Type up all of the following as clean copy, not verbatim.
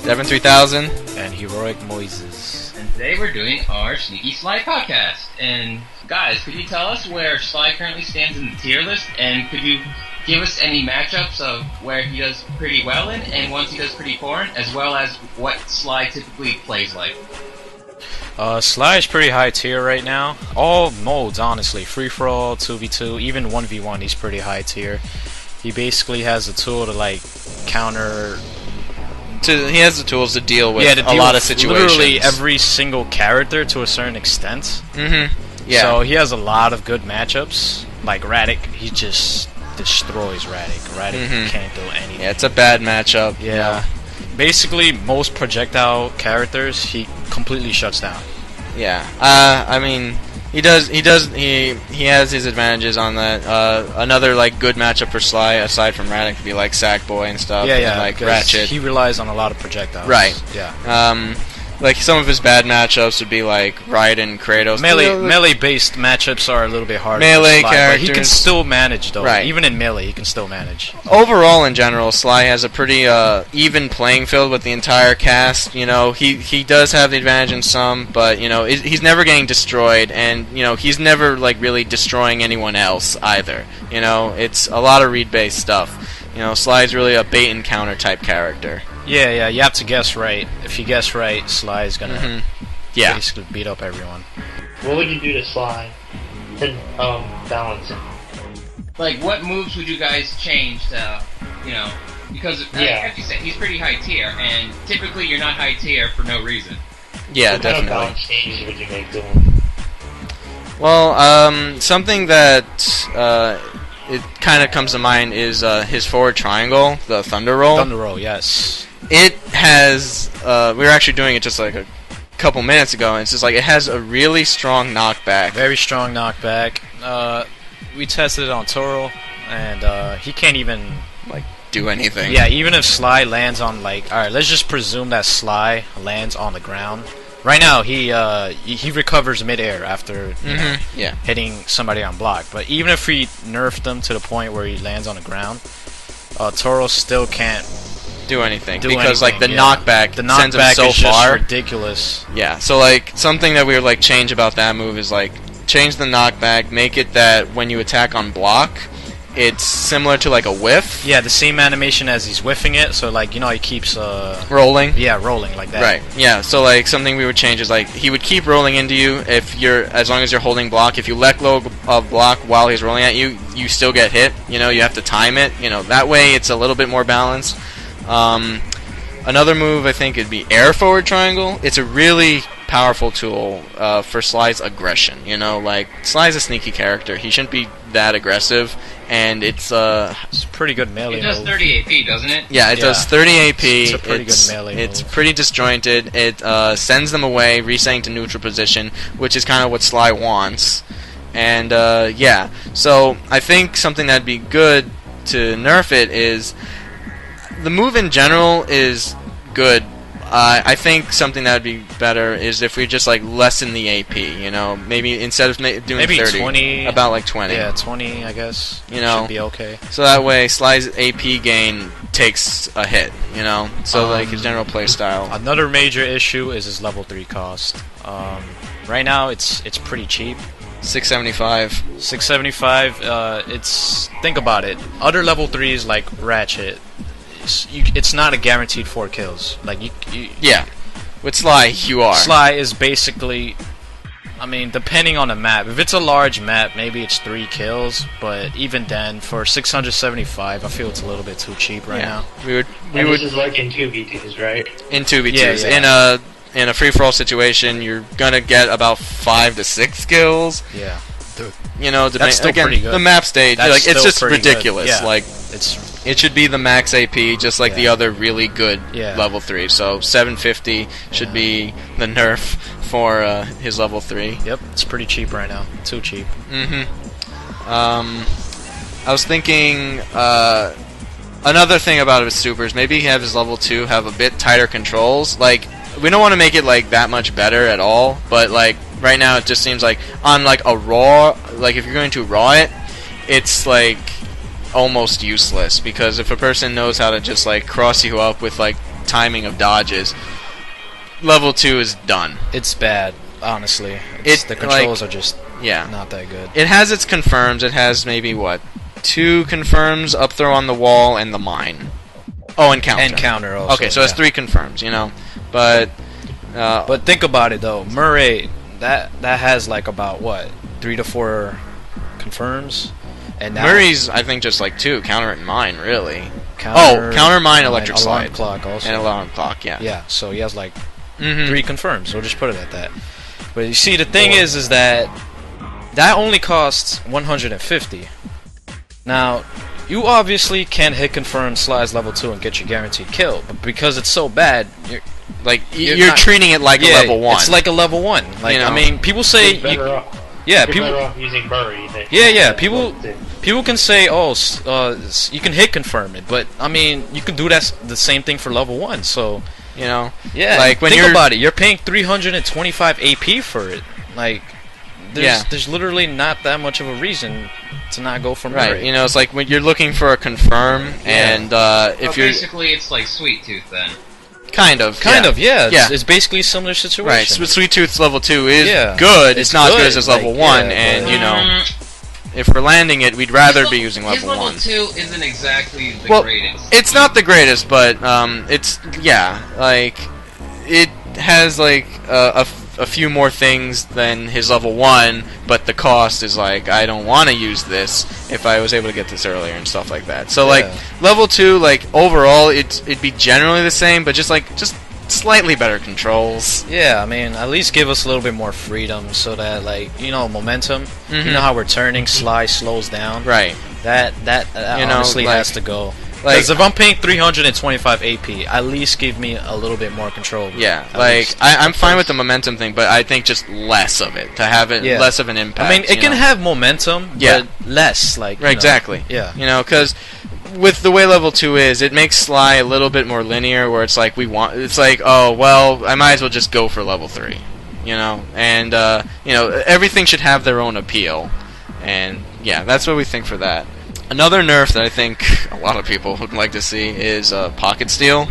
Deven3000 and HeroicMoises. And today we're doing our Sneaky Slide podcast. And guys, could you tell us where Slide currently stands in the tier list? And could you give us any matchups of where he does pretty well in and ones he does pretty poor in, as well as what Slide typically plays like? Slide is pretty high tier right now. All modes, honestly. Free-for-all, 2v2, even 1v1, he's pretty high tier. He basically has a tool to, like, counter... He has the tools to deal with a lot of situations. Literally every single character to a certain extent. Mm-hmm. Yeah. So he has a lot of good matchups. Like Radic, he just destroys Radic. Radic can't do anything. Yeah, it's a bad matchup. Yeah. Basically, most projectile characters, he completely shuts down. Yeah. I mean, he has his advantages on that. Another like good matchup for Sly, aside from Radic, would be like Sackboy and stuff. Yeah, and, like Ratchet. He relies on a lot of projectiles. Right. Yeah. Like some of his bad matchups would be like Raiden, Kratos. Melee-based matchups are a little bit harder. Melee Sly, characters, but he can still manage though. Right. Even in melee, he can still manage. Overall, in general, Sly has a pretty even playing field with the entire cast. You know, he does have the advantage in some, but you know, he's never getting destroyed, and you know, he's never like really destroying anyone else either. You know, it's a lot of read-based stuff. You know, Sly's really a bait and counter type character. Yeah, you have to guess right. If you guess right, Sly is gonna basically beat up everyone. What would you do to Sly to balance him? Like, what moves would you guys change to, you know, because as you said, he's pretty high tier, and typically you're not high tier for no reason. Yeah, what definitely. What kind of balance changes would you make to him? Well, something that it kind of comes to mind is his forward triangle, the Thunder Roll. Thunder Roll, yes. It has, we were actually doing it just like a couple minutes ago, and it's just like, it has a really strong knockback. Very strong knockback. We tested it on Toro, and he can't even, like, do anything. Yeah, even if Sly lands on, like, alright, let's just presume that Sly lands on the ground. Right now, he recovers midair after you know, hitting somebody on block. But even if we nerfed him to the point where he lands on the ground, Toro still can't do anything because like the knockback sends him so is far. Just ridiculous. Yeah, so like something that we would like change about that move is like change the knockback, make it that when you attack on block, it's similar to like a whiff. Yeah, the same animation as he's whiffing it, so like, you know, he keeps rolling. Yeah, rolling like that. Right. Yeah, so like something we would change is like he would keep rolling into you as long as you're holding block. If you let go of block while he's rolling at you, you still get hit. You know, you have to time it. You know, that way it's a little bit more balanced. Another move I think would be air forward triangle. It's a really powerful tool for Sly's aggression. You know, like Sly's a sneaky character. He shouldn't be that aggressive, and it's pretty good melee. It does 30 AP, doesn't it? Yeah, it does 30 AP. It's a pretty good melee It's move. pretty disjointed. It sends them away, resetting to neutral position, which is kind of what Sly wants. And yeah, so I think something that'd be good to nerf it is the move in general is good. I think something that would be better is if we just like lessen the AP. You know, maybe instead of doing maybe 30, 20, about like 20. Yeah, 20, I guess. You know, should be okay. So that way, Sly's AP gain takes a hit. You know, so like his general play style. Another major issue is his level 3 cost. Right now, it's pretty cheap. 675. 675. It's think about it. Other level 3s like Ratchet. It's not a guaranteed 4 kills. Like yeah, with Sly, you are. Sly is basically, I mean, depending on the map. If it's a large map, maybe it's 3 kills. But even then, for 675, I feel it's a little bit too cheap right now. We would. This is like in 2v2s, right? In 2v2s, in a free-for-all situation, you're gonna get about 5 to 6 kills. Yeah. You know, that's still again, pretty good. The map stage, like it's just ridiculous. Yeah. Like it should be the max AP, just like the other really good level 3. So 750 should be the nerf for his level 3. Yep, it's pretty cheap right now. Too cheap. I was thinking another thing about his supers, maybe have his level 2 have a bit tighter controls. Like, we don't want to make it like that much better at all, but like right now it just seems like on like a raw, like if you're going to raw it, it's like almost useless, because if a person knows how to just like cross you up with like timing of dodges, level 2 is done. It's bad, honestly. The controls are just not that good. It has its confirms. It has maybe, what, 2 confirms, up throw on the wall, and the mine. Oh, and counter. And counter also. Okay, so it's 3 confirms, you know. But think about it, though. Murray, that has, like, about, what, 3 to 4 confirms? And now Murray's, I think, just like 2. Counter and mine, really. Counter, mine, electric slide. Alarm clock also. And alarm clock, yeah. Yeah, so he has, like, 3 confirms. We'll just put it at that. But you see, the thing is that only costs 150. Now, you obviously can hit confirm slides level 2 and get your guaranteed kill, but because it's so bad, you're treating it like a level 1. It's like a level 1. Like, you know? I mean, people say you're better off using Murray. People can say, oh, you can hit confirm it, but I mean, you can do the same thing for level 1. So, you know, like when think about it, you're paying 325 AP for it. Like, there's literally not that much of a reason to not go for Murray. Right, you know, it's like when you're looking for a confirm, and if you're basically, it's like Sweet Tooth then. Kind of, yeah. It's basically a similar situation. Right, Sweet Tooth's level 2 is good. It's not as good as level 1, and you know, if we're landing it, we'd rather be using level 1. His level 2 isn't exactly the greatest. It's not the greatest, but it's like it has like a few more things than his level 1, but the cost is like, I don't want to use this if I was able to get this earlier and stuff like that. So like level 2, like overall it'd be generally the same, but just slightly better controls. Yeah, I mean, at least give us a little bit more freedom so that, like, you know, momentum. You know how we're turning, slide slows down. Right. That honestly has to go. Because if I'm paying 325 AP, at least give me a little bit more control. Yeah, like, I'm fine with the momentum thing, but I think just less of it, to have it less of an impact. I mean, it can have momentum, but less. Like, exactly. Yeah. You know, because with the way level 2 is, it makes Sly a little bit more linear, where it's like, it's like, oh, well, I might as well just go for level 3. You know? And, you know, everything should have their own appeal. And, yeah, that's what we think for that. Another nerf that I think a lot of people would like to see is pocket steal.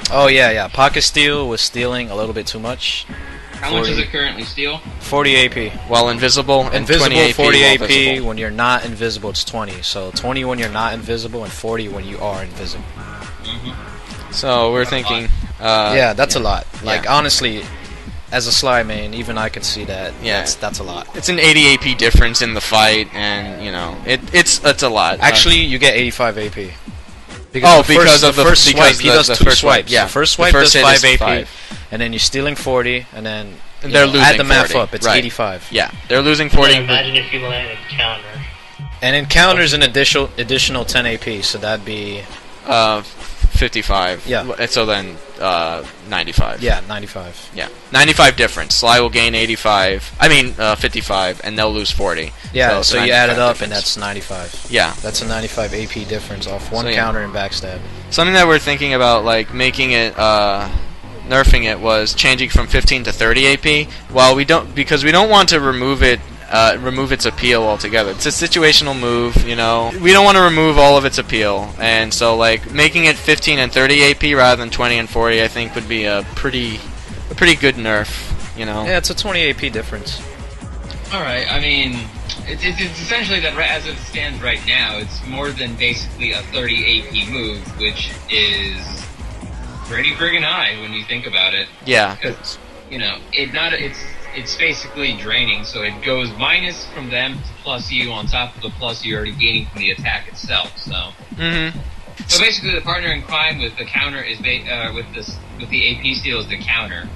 Oh yeah. Pocket steal was stealing a little bit too much. How much does it currently steal? 40 AP. While invisible, and 20 AP 40 AP. visible. When you're not invisible, it's 20. So 20 when you're not invisible, and 40 when you are invisible. So we're thinking. That's a lot. Like, honestly, as a Sly main, even I can see that. Yeah, that's a lot. It's an 80 AP difference in the fight, and you know, it's a lot. Actually, you get 85 AP. Because of the first swipe, he does 2 swipes. Yeah, the first swipe does 5 AP, and then you're stealing 40, and then they're losing add the math 40. up. It's 85. Yeah, they're losing 40. Imagine if you land a counter. And then counter's an additional 10 AP, so that'd be 55. Yeah. So then 95. Yeah, 95. Yeah, 95 difference. Sly will gain 55, and they'll lose 40. Yeah, so you add it up, difference. and that's 95. Yeah. That's a 95 AP difference off one counter and backstab. Something that we're thinking about, like, making it, nerfing it, was changing from 15 to 30 AP. While because we don't want to remove its appeal altogether. It's a situational move, you know. We don't want to remove all of its appeal, and so like making it 15 and 30 AP rather than 20 and 40, I think would be a pretty good nerf, you know. Yeah, it's a 20 AP difference. All right, I mean, it's essentially that as it stands right now, it's more than basically a 30 AP move, which is pretty friggin' high when you think about it. Yeah. You know, it's basically draining, so it goes minus from them to plus you on top of the plus you're already gaining from the attack itself. So, so basically, the partner in crime with the counter is with the AP steal is the counter.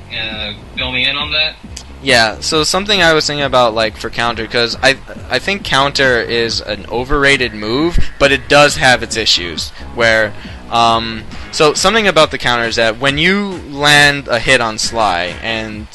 Fill me in on that. Yeah. So something I was thinking about, like, for counter, because I think counter is an overrated move, but it does have its issues. Where so something about the counter is that when you land a hit on Sly and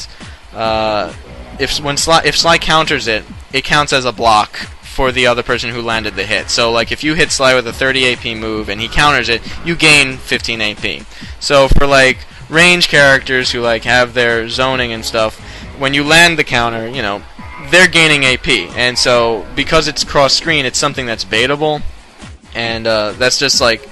if Sly counters it, it counts as a block for the other person who landed the hit. So like if you hit Sly with a 30 AP move and he counters it, you gain 15 AP. So for like range characters who like have their zoning and stuff, when you land the counter, you know, they're gaining AP. And so because it's cross screen, it's something that's baitable, and that's just like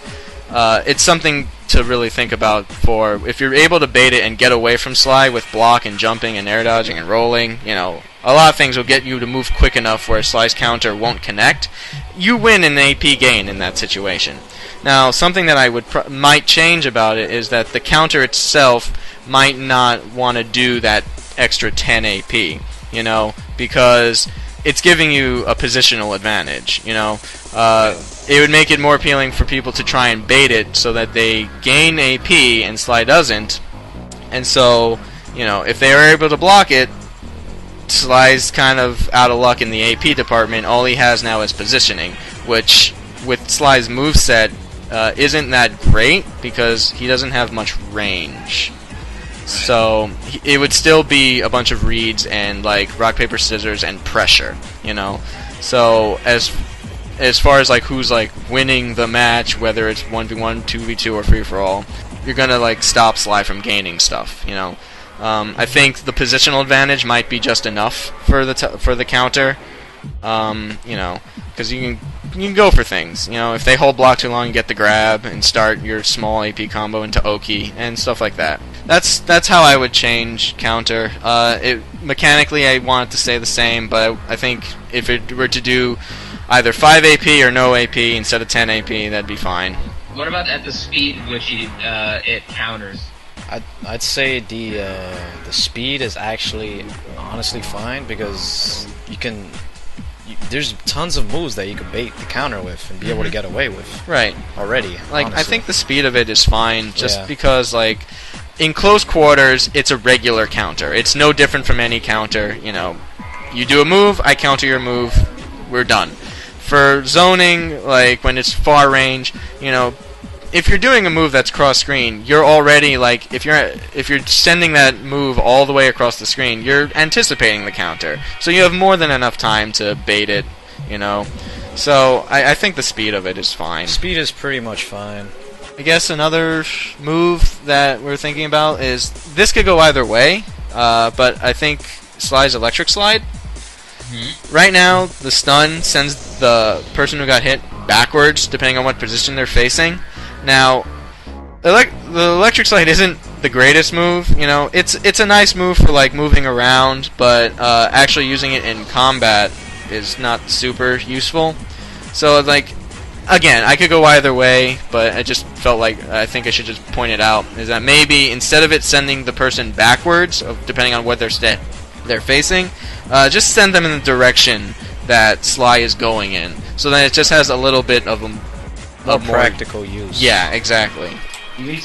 it's something to really think about for if you're able to bait it and get away from Sly with block and jumping and air dodging and rolling. You know, a lot of things will get you to move quick enough where Sly's counter won't connect. You win an AP gain in that situation. Now, something that I might change about it is that the counter itself might not want to do that extra 10 AP, you know, because it's giving you a positional advantage, you know. It would make it more appealing for people to try and bait it so that they gain AP and Sly doesn't. And so, you know, if they are able to block it, Sly's kind of out of luck in the AP department. All he has now is positioning, which with Sly's moveset isn't that great because he doesn't have much range. So it would still be a bunch of reads and like rock paper scissors and pressure, you know. So as far as like who's like winning the match, whether it's 1v1, 2v2, or free for all, you're gonna like stop Sly from gaining stuff, you know. I think the positional advantage might be just enough for the counter, you know, because you can go for things. You know, if they hold block too long, you get the grab and start your small AP combo into Oki and stuff like that. That's how I would change counter. Mechanically, I want it to stay the same, but I think if it were to do either 5 AP or no AP instead of 10 AP, that'd be fine. What about at the speed which it counters? I'd say the speed is actually honestly fine because there's tons of moves that you can bait the counter with and be able to get away with. Right. Already. Like honestly. I think the speed of it is fine just because like in close quarters it's a regular counter. It's no different from any counter, you know. You do a move, I counter your move, we're done. For zoning, like when it's far range, you know, if you're doing a move that's cross screen, you're already like if you're sending that move all the way across the screen, you're anticipating the counter. So you have more than enough time to bait it, you know. So I think the speed of it is fine. Speed is pretty much fine. I guess another move that we're thinking about is this could go either way, but I think Sly's Electric Slide. Right now, the stun sends the person who got hit backwards, depending on what position they're facing. Now, the Electric Slide isn't the greatest move, you know. It's a nice move for like moving around, but actually using it in combat is not super useful. So like, again, I could go either way, but I just felt like I think I should just point it out is that maybe instead of it sending the person backwards, depending on what they're facing, just send them in the direction that Sly is going in, so that it just has a little bit of more practical use. Yeah, exactly.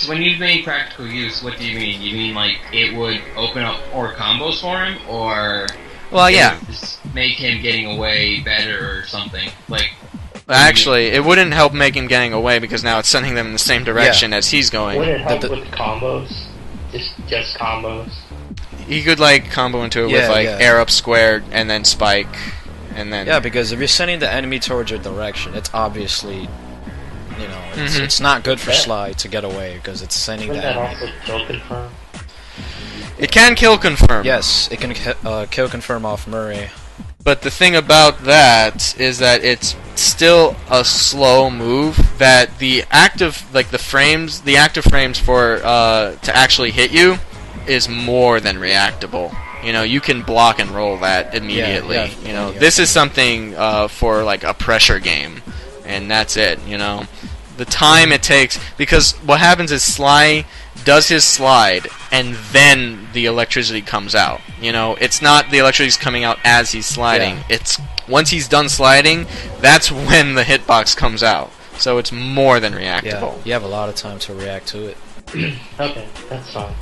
When you mean practical use, what do you mean? You mean like it would open up more combos for him, or well, yeah, just make him getting away better or something? Like, actually, it wouldn't help make him getting away because now it's sending them in the same direction as he's going. Would it help with combos? Just combos. He could like combo into it with like air up square and then spike, and then because if you're sending the enemy towards your direction, it's obviously, you know, it's not good for Sly to get away because it's sending the enemy. Would that also kill confirm? It can kill confirm. Yes, it can kill confirm off Murray. But the thing about that is that it's still a slow move. That the active frames for to actually hit you is more than reactable. You know, you can block and roll that immediately. You know, this is something for like a pressure game, and that's it. You know, the time it takes, because what happens is Sly does his slide and then the electricity comes out. You know, it's not the electricity's coming out as he's sliding. It's once he's done sliding, that's when the hitbox comes out. So it's more than reactable. Yeah, you have a lot of time to react to it. Okay, that's fine.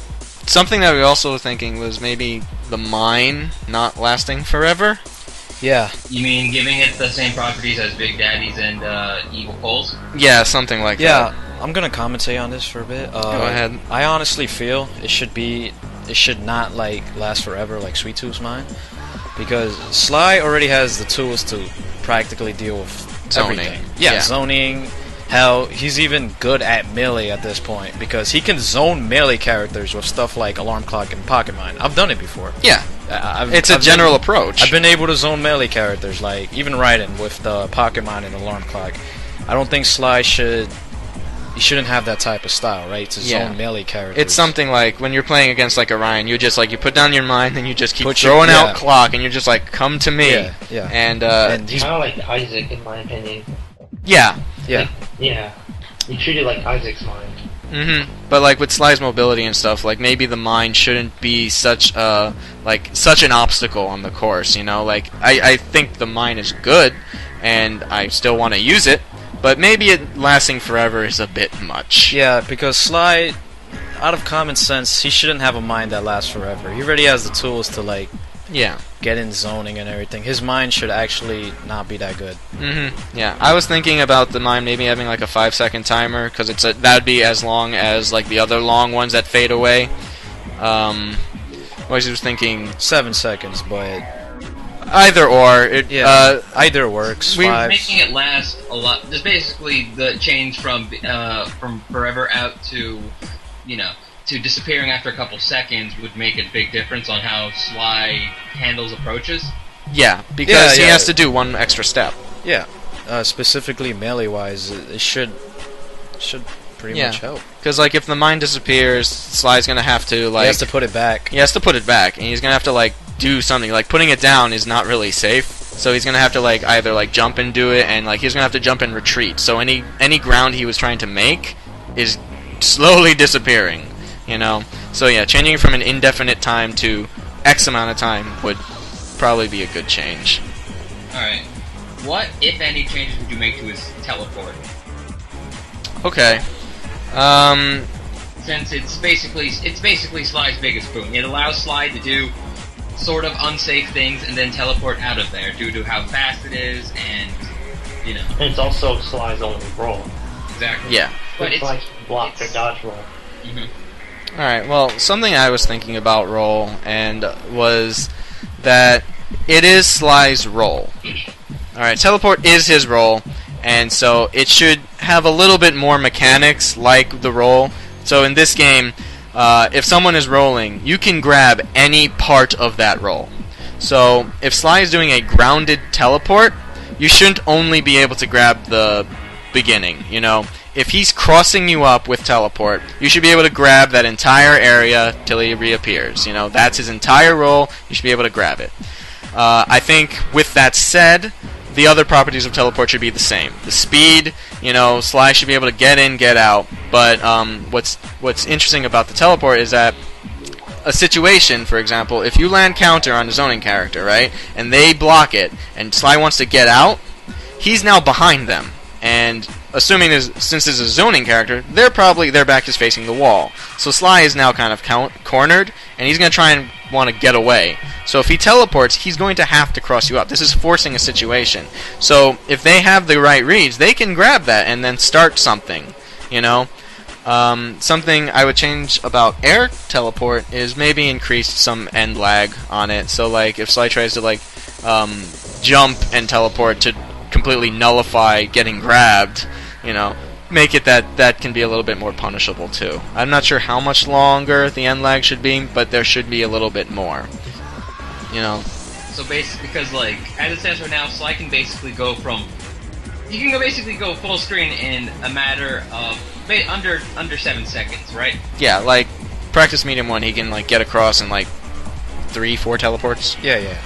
Something that we also were thinking was maybe the mine not lasting forever. Yeah. You mean giving it the same properties as Big Daddies and Evil Poles? Yeah, something like that. Yeah, I'm gonna commentate on this for a bit. Go ahead. I honestly feel it should not like last forever like Sweet Tooth's mine, because Sly already has the tools to practically deal with zoning. Everything. Yeah, zoning. Hell, he's even good at melee at this point because he can zone melee characters with stuff like Alarm Clock and Pocket Mine. I've done it before. Yeah, it's a general approach. I've been able to zone melee characters, like even Raiden with the Pocket Mine and Alarm Clock. I don't think Sly should you shouldn't have that type of style, right? It's a zone melee character. It's something like when you're playing against like Orion, you just like you put down your mind, and you just keep throwing out clock, and you're just like, come to me. Yeah. And he's kind of like Isaac, in my opinion. Yeah. Yeah. Yeah. You treat it like Isaac's mind. But like with Sly's mobility and stuff, like maybe the mind shouldn't be such an obstacle on the course, you know? Like I think the mind is good and I still want to use it, but maybe it lasting forever is a bit much. Yeah, because Sly, out of common sense, he shouldn't have a mind that lasts forever. He already has the tools to like get in zoning and everything. His mind should actually not be that good. Yeah, I was thinking about the mind maybe having like a 5-second timer, because that would be as long as like the other long ones that fade away. I was thinking 7 seconds, but either or. Either works. Making it last a lot. Just basically the change from forever out to, to disappearing after a couple seconds would make a big difference on how Sly handles approaches. Yeah, because he has to do one extra step. Yeah, specifically melee-wise, it should pretty much help. Because like if the mind disappears, Sly's gonna have to like... He has to put it back. He has to put it back, and he's gonna have to like do something. Like putting it down is not really safe, so he's gonna have to like either like jump and do it, and like he's gonna have to jump and retreat. So any ground he was trying to make is slowly disappearing. So yeah, changing from an indefinite time to X amount of time would probably be a good change. Alright. What, if any, changes would you make to his teleport? Okay. Since it's basically Sly's biggest boon. It allows Sly to do sort of unsafe things and then teleport out of there due to how fast it is and, And it's also Sly's only role. Exactly. Yeah. But it's like block or dodge roll. Alright, well, something I was thinking about roll and was that it is Sly's role. Alright, teleport is his role, and so it should have a little bit more mechanics like the roll. So in this game, if someone is rolling, you can grab any part of that roll. So if Sly is doing a grounded teleport, you shouldn't only be able to grab the beginning, If he's crossing you up with teleport, you should be able to grab that entire area till he reappears. That's his entire roll. You should be able to grab it. I think with that said, the other properties of teleport should be the same. The speed, Sly should be able to get in, get out. But what's interesting about the teleport is that a situation, for example, if you land counter on a zoning character, right, and they block it, and Sly wants to get out, he's now behind them. And assuming since it's a zoning character, their back is facing the wall. So Sly is now kind of cornered, and he's going to try and want to get away. So if he teleports, he's going to have to cross you up. This is forcing a situation. So if they have the right reads, they can grab that and then start something, Something I would change about air teleport is maybe increase some end lag on it. So like if Sly tries to like jump and teleport to completely nullify getting grabbed, make it that can be a little bit more punishable too. I'm not sure how much longer the end lag should be, but there should be a little bit more. So basically, because like as it stands right now, Sly can basically go full screen in a matter of under 7 seconds, right? Yeah, like practice medium 1, he can like get across in like 3-4 teleports. Yeah.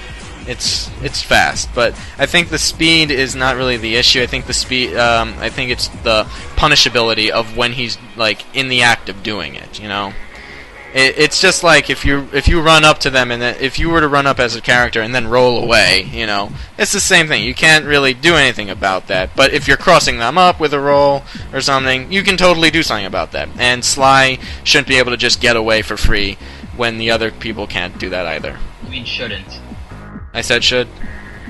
It's fast, but I think the speed is not really the issue. I think the speed. I think it's the punishability of when he's like in the act of doing it. It's just like if you run up to them and then if you were to run up as a character and then roll away, it's the same thing. You can't really do anything about that. But if you're crossing them up with a roll or something, you can totally do something about that. And Sly shouldn't be able to just get away for free when the other people can't do that either. You mean shouldn't? I said should?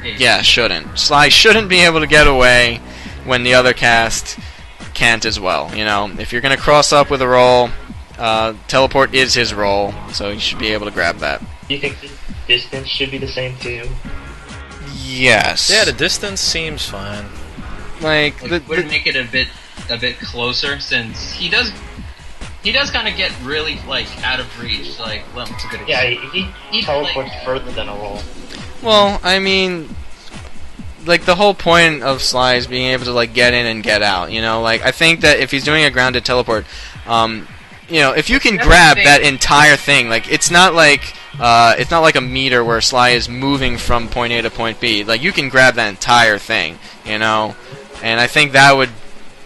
Yeah, shouldn't. Sly shouldn't be able to get away when the other cast can't as well. If you're going to cross up with a roll, teleport is his roll, so you should be able to grab that. Do you think the distance should be the same too? Yes. Yeah, the distance seems fine. Like would it make it a bit closer, since he does kind of get really like out of reach. Like, well, it's a good example. Yeah, he teleports further than a roll. Well, I mean, like the whole point of Sly is being able to like get in and get out. You know, like I think that if he's doing a grounded teleport, you know, if you can grab that entire thing, like it's not like a meter where Sly is moving from point A to point B. Like you can grab that entire thing, you know, and I think that'd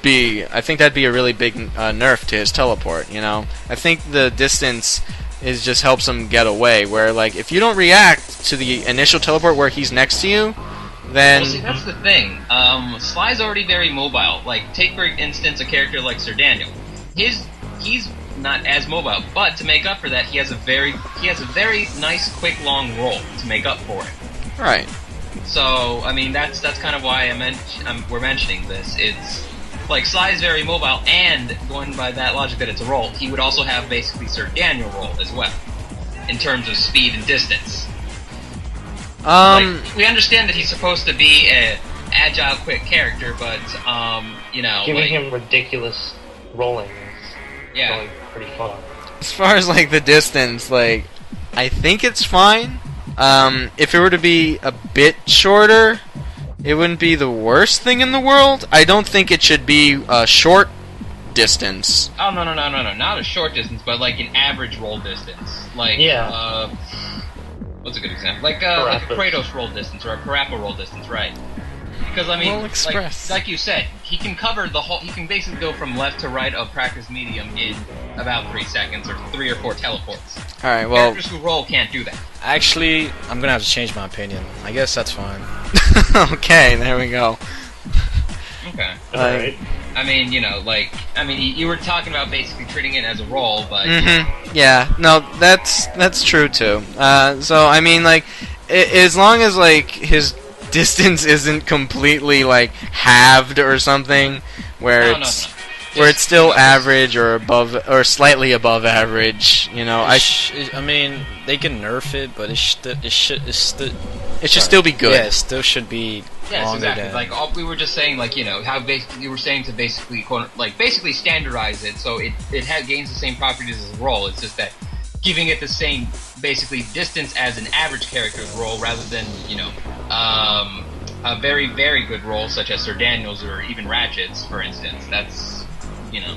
be a really big nerf to his teleport. You know, I think the distance is just helps him get away. Where like if you don't react to the initial teleport where he's next to you, then well, see, that's the thing. Sly's already very mobile. Like take for instance a character like Sir Daniel. He's not as mobile, but to make up for that, he has a very nice, quick, long roll to make up for it. Right. So, I mean, that's kind of why we're mentioning this. It's like Sly's very mobile, and going by that logic that it's a roll, he would also have basically Sir Daniel roll as well, in terms of speed and distance. Like, we understand that he's supposed to be a agile, quick character, but you know, giving him ridiculous rolling is going pretty far. As far as like the distance, like I think it's fine. If it were to be a bit shorter, it wouldn't be the worst thing in the world. I don't think it should be a short distance. Oh no, not a short distance, but like an average roll distance. Like what's a good example? Like a Kratos roll distance or a Parappa roll distance, right? Because I mean, like you said, he can cover the whole. He can basically go from left to right of practice medium in about 3 seconds, or 3 or 4 teleports. All right, well, characters who roll can't do that. Actually, I'm gonna have to change my opinion. I guess that's fine. Okay, there we go. Okay. Alright. I mean, you know, you were talking about basically treating it as a roll, but yeah, no, that's true too. So I mean, like, as long as like his distance isn't completely like halved or something, where it's still average or above or slightly above average, you know. I mean, they can nerf it, but it should still be good. Yeah, it still should be. Yes, exactly. Like we were just saying, like you know how you were saying to basically standardize it so it gains the same properties as a roll. It's just that giving it the same basically distance as an average character's roll rather than you know a very very good roll such as Sir Daniel's or even Ratchet's, for instance. That's you know.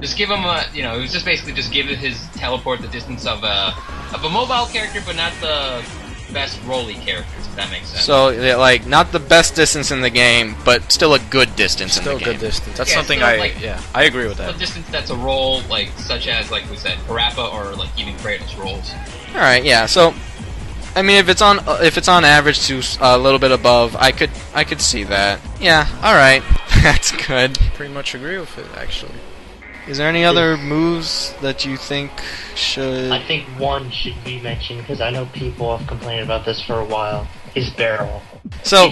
Just give him a, you know, it was just basically just give his teleport the distance of a mobile character, but not the best rolly characters, if that makes sense. So, yeah, like, not the best distance in the game, but still a good distance in the game. Still a good distance. That's something I agree with that. A distance that's a roll, like, such as, like we said, Parappa or, like, even Kratos rolls. Alright, yeah, so, I mean, if it's on average to a little bit above, I could see that. Yeah, alright, that's good. Pretty much agree with it, actually. Is there any other moves that you think should... I think one should be mentioned, because I know people have complained about this for a while, is barrel. So,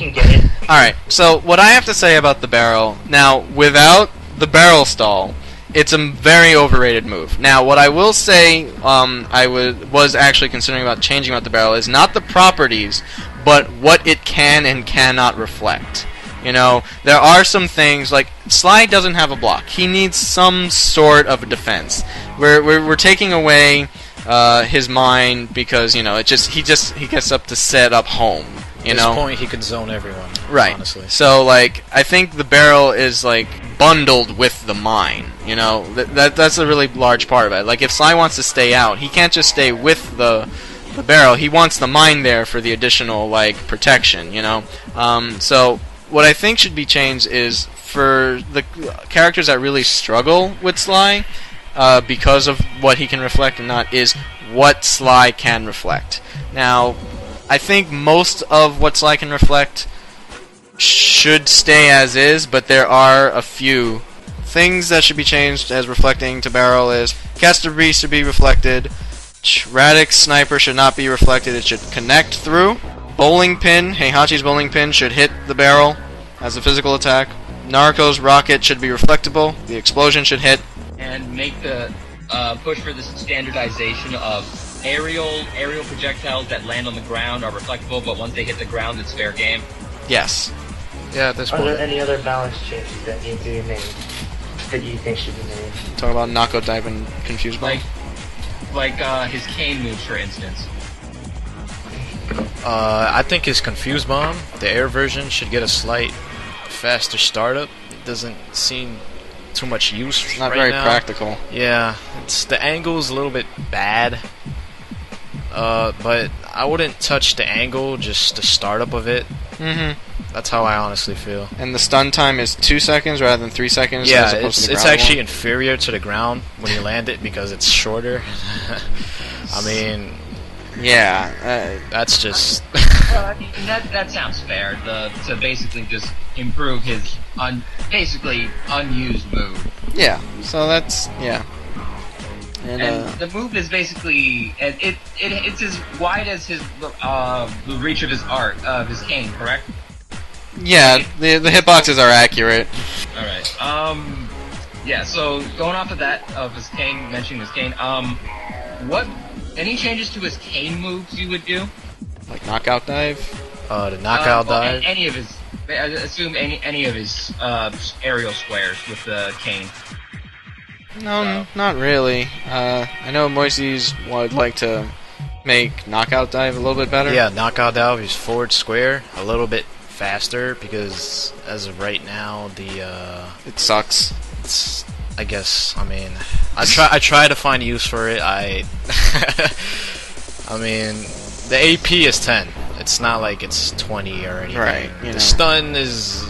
alright, so what I have to say about the barrel, now, without the barrel stall, it's a very overrated move. Now, what I will say I was actually considering about changing about the barrel is not the properties, but what it can and cannot reflect. You know, there are some things, like, Sly doesn't have a block. He needs some sort of a defense. We're taking away his mind because, you know, he gets up to set up home, you know? At this point, he could zone everyone, right. Honestly. So, like, I think the barrel is, like, bundled with the mine, you know? That's a really large part of it. Like, if Sly wants to stay out, he can't just stay with the barrel. He wants the mine there for the additional, like, protection, you know? So... what I think should be changed is for the characters that really struggle with Sly, because of what he can reflect and not, is what Sly can reflect. Now, I think most of what Sly can reflect should stay as is, but there are a few things that should be changed as reflecting to barrel is cast debris should be reflected, Radix Sniper should not be reflected, it should connect through. Bowling Pin, Heihachi's Bowling Pin should hit the barrel as a physical attack. Naruko's Rocket should be reflectable. The explosion should hit. And make the push for the standardization of aerial projectiles that land on the ground are reflectable, but once they hit the ground, it's fair game. Yes. Yeah, at this point. Are there any other balance changes that need to be made that you think should be made? Talk about Nako Dive and Confuse Bomb. Like his cane moves, for instance. I think his Confuse Bomb, the air version, should get a slight faster startup. It doesn't seem too much use It's not right very now. practical. Yeah, the angle's a little bit bad. But I wouldn't touch the angle, just the startup of it. That's how I honestly feel. And the stun time is 2 seconds rather than 3 seconds. Yeah, as opposed to the it's grab actually one. inferior to the ground when you land it because it's shorter. I mean, yeah, that's just. Well, I mean, that sounds fair. To basically just improve his basically unused move. yeah. So that's And the move is basically it's as wide as his the reach of his cane, correct? yeah. The hitboxes are accurate. All right. Yeah. So going off of that, of his cane, mentioning his cane, what any changes to his cane moves you would do? Like knockout dive. The knockout dive. Any of his, I assume any of his aerial squares with the cane. No, not really. I know Moises would like to make knockout dive a little bit better. Yeah, knockout dive is forward square a little bit faster because as of right now It sucks. it's, I guess, I mean, I try to find use for it. I mean, the AP is 10. It's not like it's 20 or anything. Right, you know. The stun is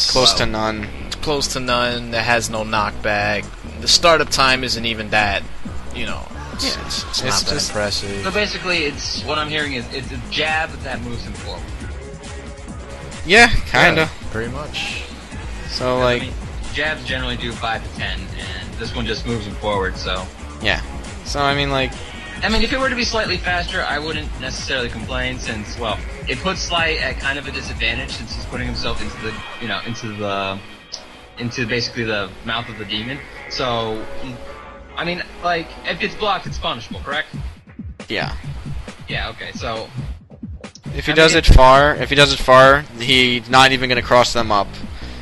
Close to none. It's close to none. It has no knockback. The startup time isn't even that, it's not It's that just- impressive. So basically, it's what I'm hearing is it's a jab that moves him forward. Yeah, kinda. Yeah, pretty much. So I like, mean, jabs generally do 5 to 10, and this one just moves him forward. So yeah. So I mean, like, if it were to be slightly faster, I wouldn't necessarily complain, since, well, it puts Sly at kind of a disadvantage since he's putting himself into basically the mouth of the demon. So, I mean, like, if it's blocked, it's punishable, correct? yeah. Yeah. Okay. So, If he does it far, he's not even gonna cross them up.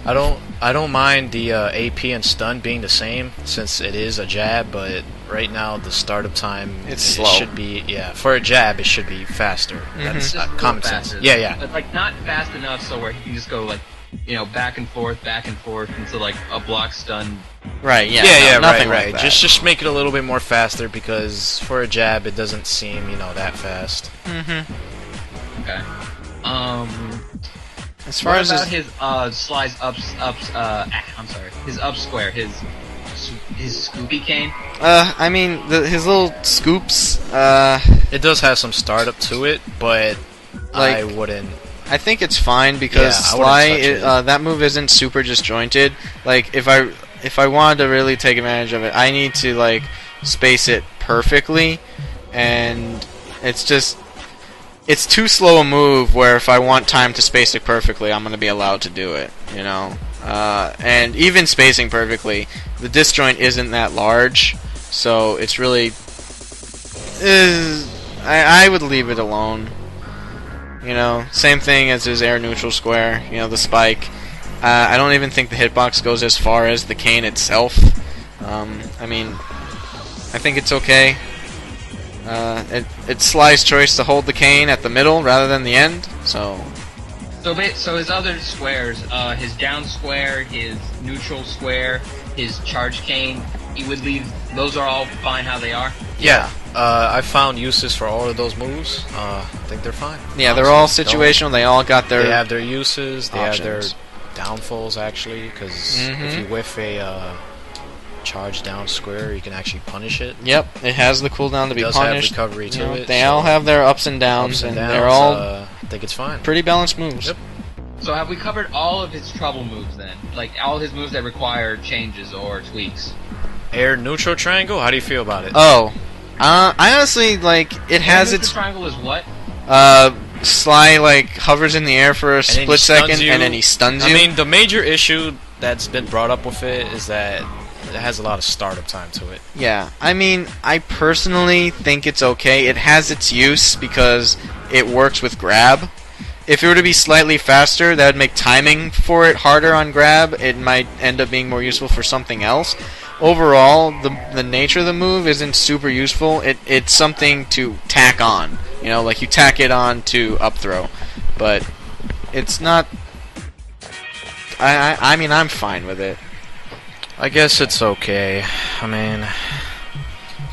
I don't mind the AP and stun being the same since it is a jab, but right now the startup time It's it slow. should be for a jab it should be faster. That's just a little common sense. faster. Yeah. But like not fast enough so where he can just go like, back and forth into like a block stun. Right. Yeah. Yeah, nothing right. like that. Just make it a little bit more faster because for a jab it doesn't seem that fast. Okay. As far What as about his Sly's his up square, his Scooby cane? I mean, his little scoops. It does have some startup to it, but Like- I wouldn't. I think it's fine because Yeah, I wouldn't touch Sly, it. that move isn't super disjointed. Like, if I wanted to really take advantage of it, I need to like space it perfectly, and it's too slow a move where if I want time to space it perfectly, I'm going to be allowed to do it, and even spacing perfectly, the disjoint isn't that large, so it's really I would leave it alone. Same thing as his air neutral square, the spike. I don't even think the hitbox goes as far as the cane itself. I mean, I think it's okay. It's Sly's choice to hold the cane at the middle rather than the end, so his other squares, his down square, his neutral square, his charge cane, he would leave. Those are all fine how they are. Yeah, I found uses for all of those moves. I think they're fine. yeah, they're all situational. They all got They their have their uses. They have options. their downfalls actually, because if you whiff a charge down square, you can actually punish it. Yep, it has the cooldown to It be does punished. have recovery to it. They so all have their ups and downs, ups and downs, they're all I think it's fine. pretty balanced moves. Yep. So have we covered all of his trouble moves then? Like all his moves that require changes or tweaks? Air neutral triangle. How do you feel about it? Oh, I honestly like it has Neutral its triangle is what? Sly like hovers in the air for a And then he split stuns second, you. and then he stuns you. I mean, the major issue that's been brought up with it is that it has a lot of startup time to it. Yeah, I mean, I personally think it's okay. It has its use because it works with grab. If it were to be slightly faster, that would make timing for it harder on grab. It might end up being more useful for something else. Overall, the nature of the move isn't super useful. It's something to tack on. You know, like you tack it on to up throw, but it's not. I mean, I'm fine with it. I guess it's okay. I mean,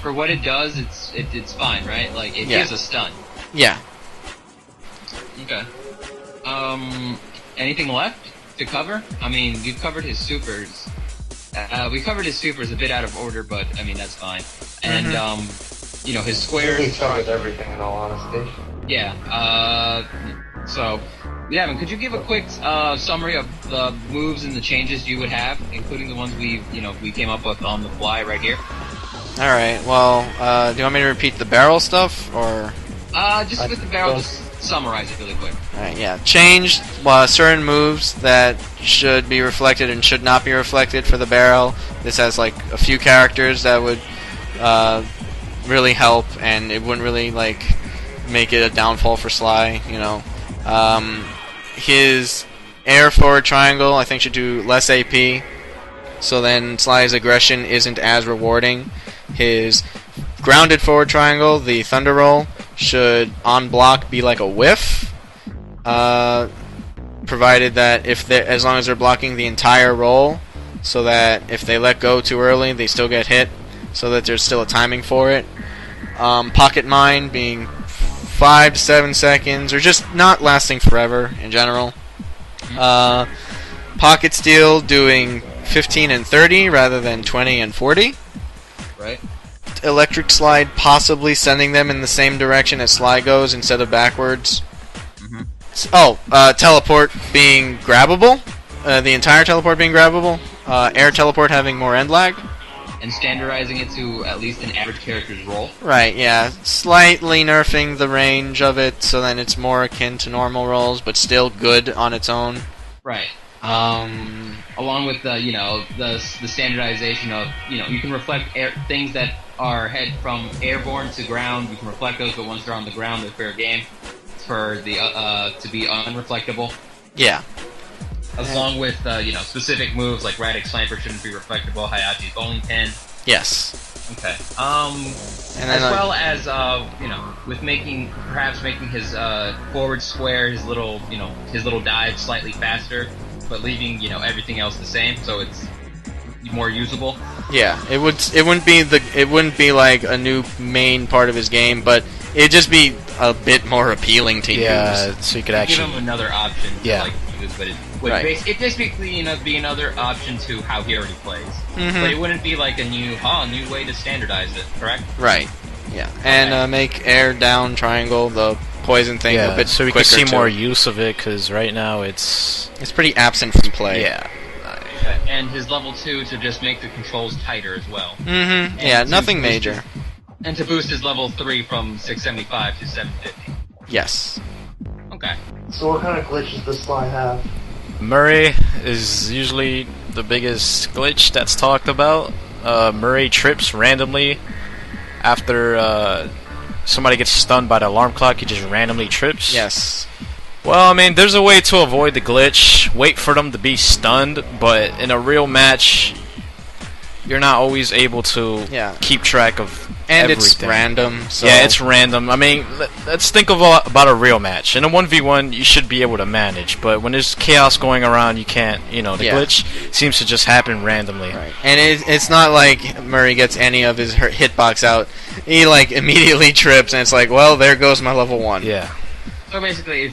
for what it does, it's fine, right? Like it gives a stun. Yeah. Okay. Anything left to cover? I mean, you've covered his supers. We covered his supers a bit out of order, but I mean that's fine. And you know, his squares. We covered everything, in all honesty. Yeah. So, Devin, could you give a quick summary of the moves and the changes you would have, including the ones we came up with on the fly right here? All right. Well, do you want me to repeat the barrel stuff, or? Just with the barrel, just summarize it really quick. Alright, yeah. Changed certain moves that should be reflected and should not be reflected for the barrel. This has like a few characters that would really help, and it wouldn't really like make it a downfall for Sly, you know. His air forward triangle I think should do less AP, so then Sly's aggression isn't as rewarding. His grounded forward triangle, the thunder roll, should on block be like a whiff, provided that as long as they're blocking the entire roll, so that if they let go too early, they still get hit, so that there's still a timing for it. Pocket mine being 5 to 7 seconds, or just not lasting forever in general. Pocket steal doing 15 and 30 rather than 20 and 40. Right. Electric slide possibly sending them in the same direction as Sly goes instead of backwards. Teleport being grabbable. The entire teleport being grabbable. Air teleport having more end lag. And standardizing it to at least an average character's roll. Right, yeah. Slightly nerfing the range of it so then it's more akin to normal rolls, but still good on its own. Right. Along with the standardization of you can reflect things that are head from airborne to ground. You can reflect those, but once they're on the ground, they're fair game for the to be unreflectable. Yeah. Along with specific moves like Radic Sniper shouldn't be reflectable. Hayachi's bowling pin. Yes. Okay. And then, as well as with making his forward square, his little dive slightly faster, but leaving everything else the same, so it's more usable. Yeah, it wouldn't be like a new main part of his game, but it'd just be a bit more appealing to use. Yeah, so you could actually give him another option. Yeah. To use, but it would it basically be another option to how he already plays. But it wouldn't be like a new way to standardize it, correct? Right. Yeah, and make air down triangle the poison thing a bit so we quicker can see more use of it, because right now it's pretty absent from play. Yeah. And his level 2 to just make the controls tighter as well. Yeah, nothing major. And to boost his level 3 from 675 to 750. Yes. Okay. So what kind of glitches does Sly have? Murray is usually the biggest glitch that's talked about. Murray trips randomly after somebody gets stunned by the alarm clock. He just randomly trips. Yes. Well, I mean, there's a way to avoid the glitch. Wait for them to be stunned, but in a real match, you're not always able to keep track of everything. It's random. So. Yeah, it's random. I mean, let's think about a real match. In a 1v1, you should be able to manage, but when there's chaos going around, you can't, the glitch seems to just happen randomly. Right. And it's not like Murray gets any of his hitbox out. He, immediately trips, and it's like, well, there goes my level 1. Yeah. So basically,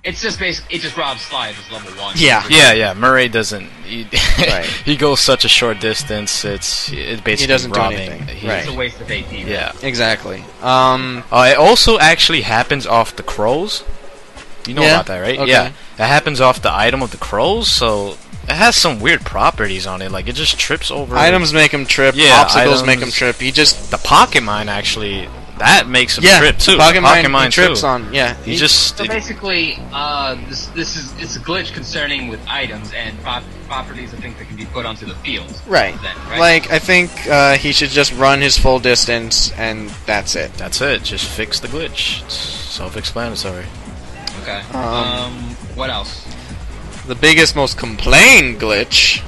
it just robs Sly of his level 1. Yeah. Murray doesn't. He goes such a short distance. It basically he doesn't robbing. do anything. It's a waste of AP. Yeah, exactly. It also actually happens off the crows. You know about that, right? Okay. Yeah, that happens off the item of the crows. So it has some weird properties on it. Like it just trips over. Items make him trip. Yeah, obstacles make him trip. The pocket mine actually. That makes him trip too. Pocket mine trips too. On. Yeah, So basically, it's a glitch concerning with items and properties of things that can be put onto the field. Right. Then, right? I think he should just run his full distance, and that's it. That's it. Just fix the glitch. It's self-explanatory. Okay. What else? The biggest, most complained glitch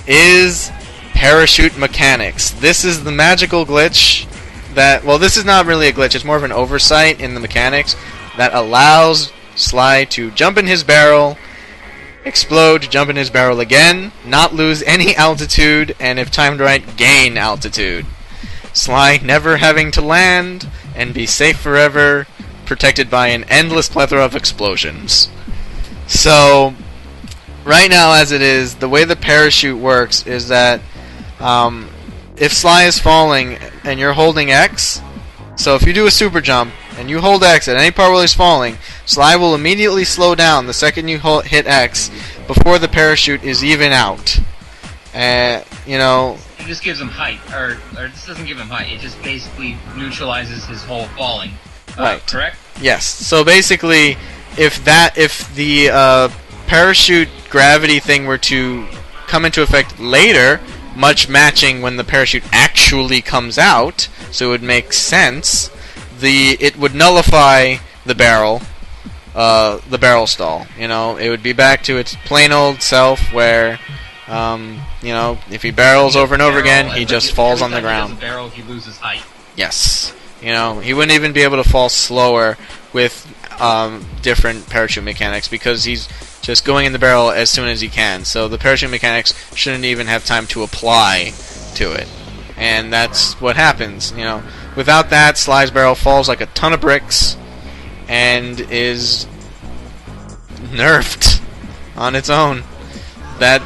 is parachute mechanics. This is the magical glitch that, well, this is not really a glitch, it's more of an oversight in the mechanics that allows Sly to jump in his barrel, explode, jump in his barrel again, not lose any altitude, and if timed right, gain altitude. Sly never having to land, and be safe forever, protected by an endless plethora of explosions. So, right now as it is, the way the parachute works is that if Sly is falling and you're holding X, so if you do a super jump and you hold X at any part while he's falling, Sly will immediately slow down the second you hit X before the parachute is even out. You know... It just gives him height, or this doesn't give him height, it just basically neutralizes his whole falling. Right. Correct? Yes. So basically, if the parachute gravity thing were to come into effect later, much matching when the parachute actually comes out, so it would make sense, it would nullify the barrel stall. You know, it would be back to its plain old self where, you know, if he barrels over and over again, he just falls on the ground. Every time he does a barrel, he loses height. Yes. You know, he wouldn't even be able to fall slower with different parachute mechanics because he's just going in the barrel as soon as he can. So the parachute mechanics shouldn't even have time to apply to it. And that's what happens, you know. Without that, Sly's barrel falls like a ton of bricks and is nerfed on its own. That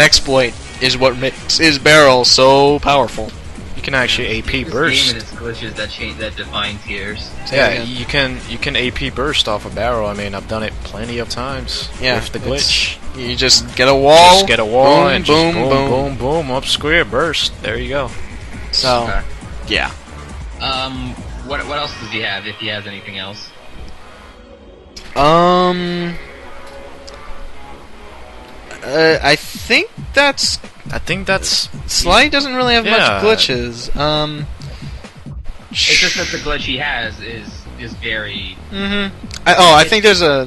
exploit is what makes his barrel so powerful. You can actually AP burst. This game and its glitches that define tiers. Yeah, you can AP burst off a barrel. I mean, I've done it plenty of times. Yeah, with the glitch. You just get a wall. Just get a wall boom, and boom, just boom, boom, boom, up square, burst. There you go. So, Okay. Yeah. What else does he have? If he has anything else? I think that's. Sly doesn't really have much glitches. It's just that the glitch he has is very. I think there's a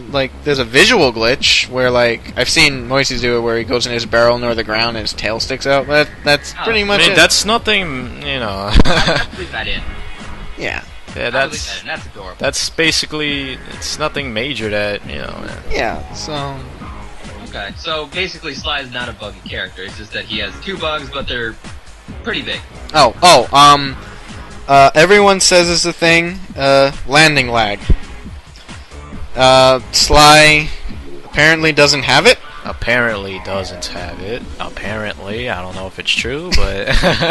visual glitch where I've seen Moises do it where he goes in his barrel near the ground and his tail sticks out. That's pretty much it. That's nothing, you know. I'll leave that in. Yeah. Yeah, that's adorable. That's basically, it's nothing major that, you know. Yeah. So. Okay, so basically Sly is not a buggy character, it's just that he has two bugs, but they're pretty big. Everyone says it's a thing, landing lag. Sly apparently doesn't have it. Apparently doesn't have it. Apparently, I don't know if it's true, but...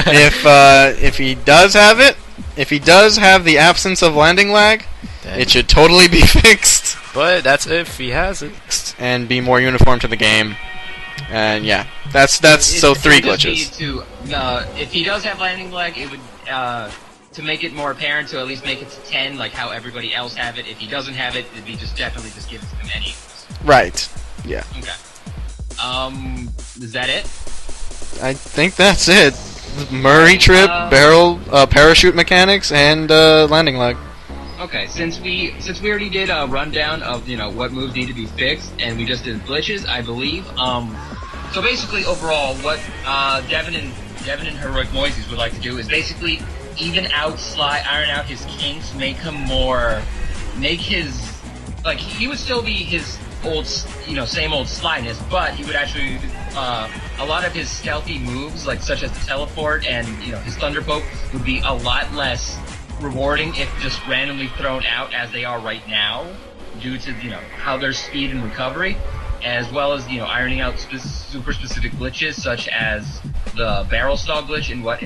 if he does have it, if he does have the absence of landing lag, then it should totally be fixed. But that's if he has it. And be more uniform to the game. And yeah, that's so three glitches. If he does have landing lag, it would to make it more apparent to at least make it to 10, like how everybody else have it. If he doesn't have it, it'd be definitely just give it to him any. Right. Yeah. Okay. Is that it? I think that's it. Murray trip, barrel, parachute mechanics, and landing lag. Okay, since we already did a rundown of what moves need to be fixed, and we just did glitches, I believe. So basically, overall, what Devin and HeroicMoises would like to do is basically even out Sly, iron out his kinks, make him he would still be his old, same old slyness, but he would actually a lot of his stealthy moves, such as the teleport and his thunder poke, would be a lot less rewarding if just randomly thrown out as they are right now, due to how their speed and recovery, as well as ironing out super specific glitches such as the barrel stall glitch and what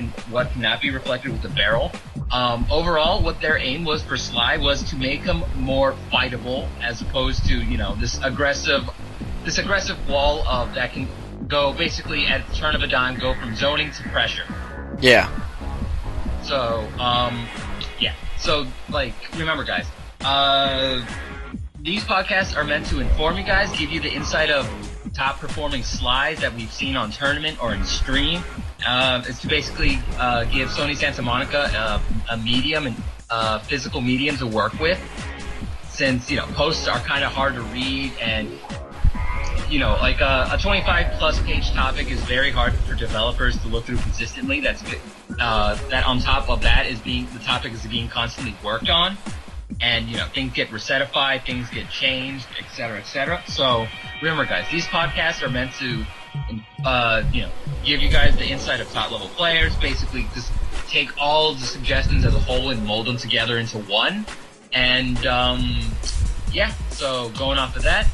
cannot be reflected with the barrel. Overall, what their aim was for Sly was to make him more fightable, as opposed to this aggressive wall of that can go basically at the turn of a dime, go from zoning to pressure. Yeah. So yeah. So remember, guys, these podcasts are meant to inform you guys, give you the insight of top performing Slides that we've seen on tournament or in stream. It's to basically give Sony Santa Monica a medium and physical medium to work with, since posts are kind of hard to read, and you know, like a 25 plus page topic is very hard for developers to look through consistently. That on top of that the topic is being constantly worked on, and you know, things get resetified, things get changed, etc., etc. So remember, guys, these podcasts are meant to, you know, give you guys the insight of top level players. Basically, just take all the suggestions as a whole and mold them together into one. And yeah, so going off of that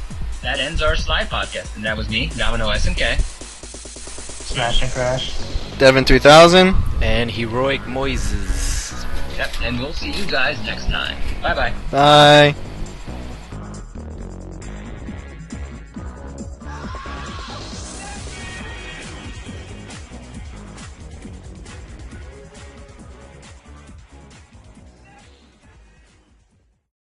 ends our Slide podcast. And that was me, Domino SNK. Smash and Crash. Deven3000. And HeroicMoises. Yep, and we'll see you guys next time. Bye-bye. Bye.